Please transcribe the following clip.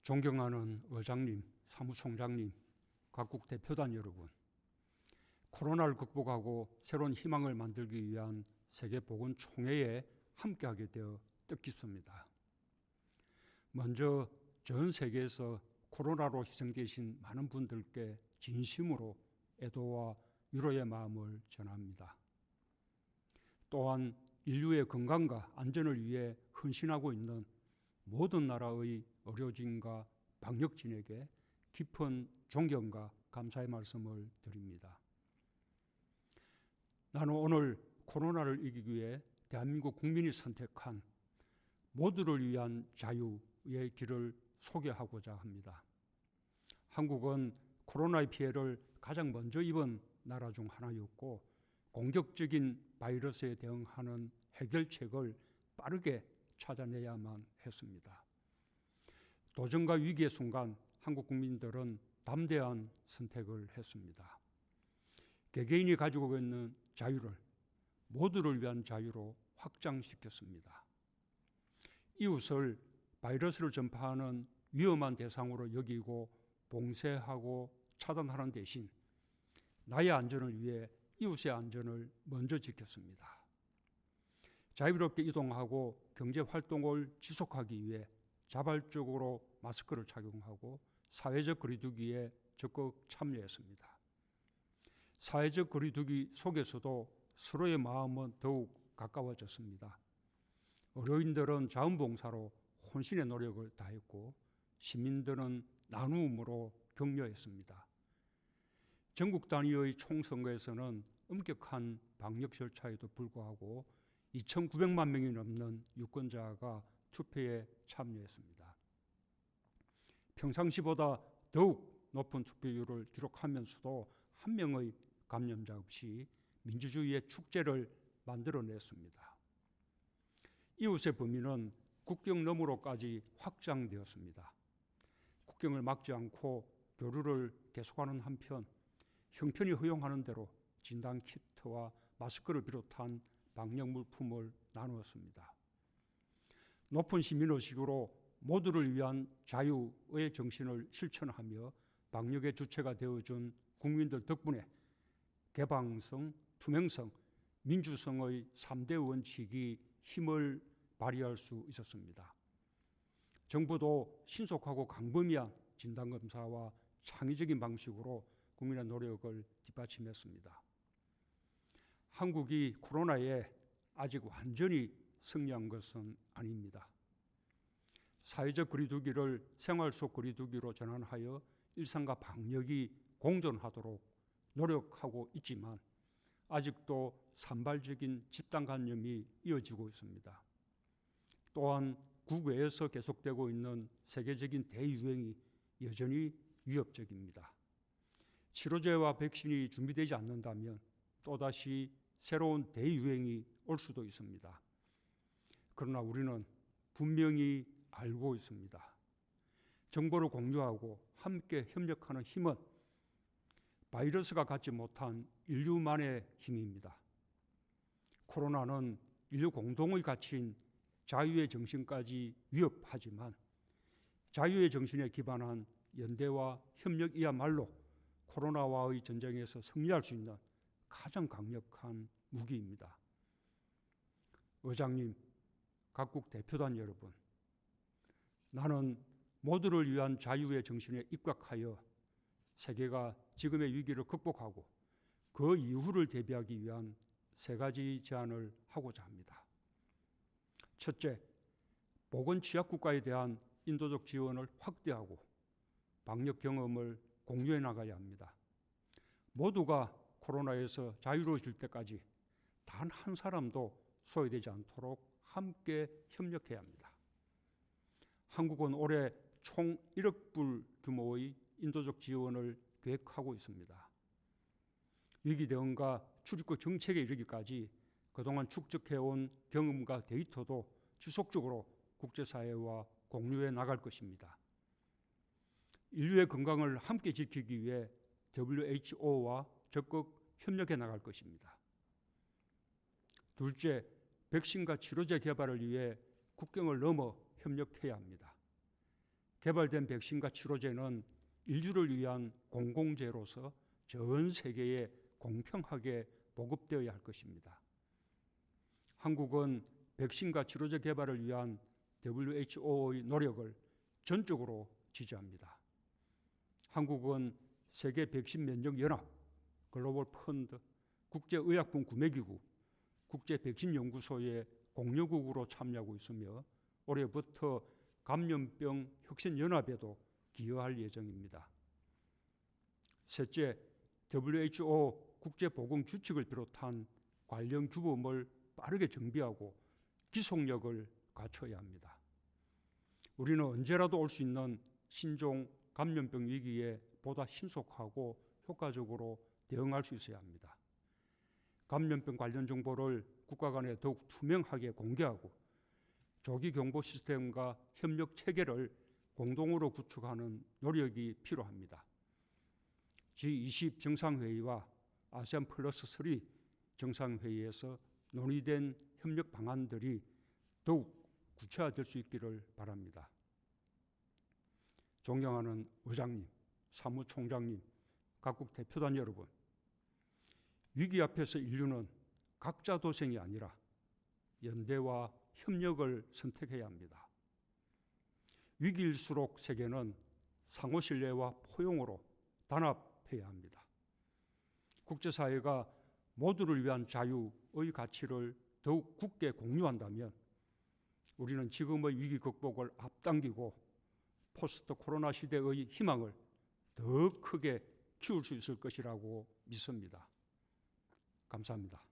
존경하는 의장님, 사무총장님, 각국 대표단 여러분, 코로나를 극복하고 새로운 희망을 만들기 위한 세계보건총회에 함께하게 되어 뜻깊습니다. 먼저 전 세계에서 코로나로 희생되신 많은 분들께 진심으로 애도와 위로의 마음을 전합니다. 또한 인류의 건강과 안전을 위해 헌신하고 있는 모든 나라의 의료진과 방역진에게 깊은 존경과 감사의 말씀을 드립니다. 나는 오늘 코로나를 이기기 위해 대한민국 국민이 선택한 모두를 위한 자유의 길을 소개하고자 합니다. 한국은 코로나의 피해를 가장 먼저 입은 나라 중 하나였고, 공격적인 바이러스에 대응하는 해결책을 빠르게 찾아내야만 했습니다. 도전과 위기의 순간 한국 국민들은 담대한 선택을 했습니다. 개개인이 가지고 있는 자유를 모두를 위한 자유로 확장시켰습니다. 이웃을 바이러스를 전파하는 위험한 대상으로 여기고 봉쇄하고 차단하는 대신 나의 안전을 위해 이웃의 안전을 먼저 지켰습니다. 자유롭게 이동하고 경제활동을 지속하기 위해 자발적으로 마스크를 착용하고 사회적 거리두기에 적극 참여했습니다. 사회적 거리두기 속에서도 서로의 마음은 더욱 가까워졌습니다. 의료인들은 자원봉사로 혼신의 노력을 다했고, 시민들은 나눔으로 격려했습니다. 전국 단위의 총선거에서는 엄격한 방역 절차에도 불구하고 2,900만 명이 넘는 유권자가 투표에 참여했습니다. 평상시보다 더욱 높은 투표율을 기록하면서도 한 명의 감염자 없이 민주주의의 축제를 만들어냈습니다. 이웃의 범위는 국경 너머로까지 확장되었습니다. 국경을 막지 않고 교류를 계속하는 한편 형편이 허용하는 대로 진단키트와 마스크를 비롯한 방역 물품을 나누었습니다. 높은 시민의식으로 모두를 위한 자유의 정신을 실천하며 방역의 주체가 되어준 국민들 덕분에 개방성, 투명성, 민주성의 3대 원칙이 힘을 발휘할 수 있었습니다. 정부도 신속하고 광범위한 진단검사와 창의적인 방식으로 국민의 노력을 뒷받침했습니다. 한국이 코로나에 아직 완전히 승리한 것은 아닙니다. 사회적 거리두기를 생활 속 거리두기로 전환하여 일상과 방역이 공존하도록 노력하고 있지만 아직도 산발적인 집단 감염이 이어지고 있습니다. 또한 국외에서 계속되고 있는 세계적인 대유행이 여전히 위협적입니다. 치료제와 백신이 준비되지 않는다면 또다시 새로운 대유행이 올 수도 있습니다. 그러나 우리는 분명히 알고 있습니다. 정보를 공유하고 함께 협력하는 힘은 바이러스가 갖지 못한 인류만의 힘입니다. 코로나는 인류 공동의 가치인 자유의 정신까지 위협하지만 자유의 정신에 기반한 연대와 협력이야말로 코로나와의 전쟁에서 승리할 수 있는 가장 강력한 무기입니다. 의장님, 각국 대표단 여러분, 나는 모두를 위한 자유의 정신에 입각하여 세계가 지금의 위기를 극복하고 그 이후를 대비하기 위한 3가지 제안을 하고자 합니다. 첫째, 보건 취약국가에 대한 인도적 지원을 확대하고 방역 경험을 공유해 나가야 합니다. 모두가 코로나에서 자유로워질 때까지 단 한 사람도 소외되지 않도록 함께 협력해야 합니다. 한국은 올해 총 1억 불 규모의 인도적 지원을 계획하고 있습니다. 위기 대응과 출입국 정책에 이르기까지 그동안 축적해온 경험과 데이터도 지속적으로 국제사회와 공유해 나갈 것입니다. 인류의 건강을 함께 지키기 위해 WHO와 적극 협력해 나갈 것입니다. 둘째, 백신과 치료제 개발을 위해 국경을 넘어 협력해야 합니다. 개발된 백신과 치료제는 인류를 위한 공공재로서 전 세계에 공평하게 보급되어야 할 것입니다. 한국은 백신과 치료제 개발을 위한 WHO의 노력을 전적으로 지지합니다. 한국은 세계 백신 면역 연합, 글로벌 펀드, 국제의약품 구매기구, 국제 백신 연구소의 공여국으로 참여하고 있으며 올해부터 감염병 혁신 연합에도 기여할 예정입니다. 셋째, WHO 국제보건 규칙을 비롯한 관련 규범을 빠르게 정비하고 기속력을 갖춰야 합니다. 우리는 언제라도 올 수 있는 신종 감염병 위기에 보다 신속하고 효과적으로 대응할 수 있어야 합니다. 감염병 관련 정보를 국가 간에 더욱 투명하게 공개하고 조기 경보 시스템과 협력 체계를 공동으로 구축하는 노력이 필요합니다. G20 정상회의와 아세안 플러스 3 정상회의에서 논의된 협력 방안들이 더욱 구체화될 수 있기를 바랍니다. 존경하는 의장님, 사무총장님, 각국 대표단 여러분, 위기 앞에서 인류는 각자 도생이 아니라 연대와 협력을 선택해야 합니다. 위기일수록 세계는 상호 신뢰와 포용으로 단합해야 합니다. 국제사회가 모두를 위한 자유의 가치를 더욱 굳게 공유한다면 우리는 지금의 위기 극복을 앞당기고 포스트 코로나 시대의 희망을 더 크게 키울 수 있을 것이라고 믿습니다. 감사합니다.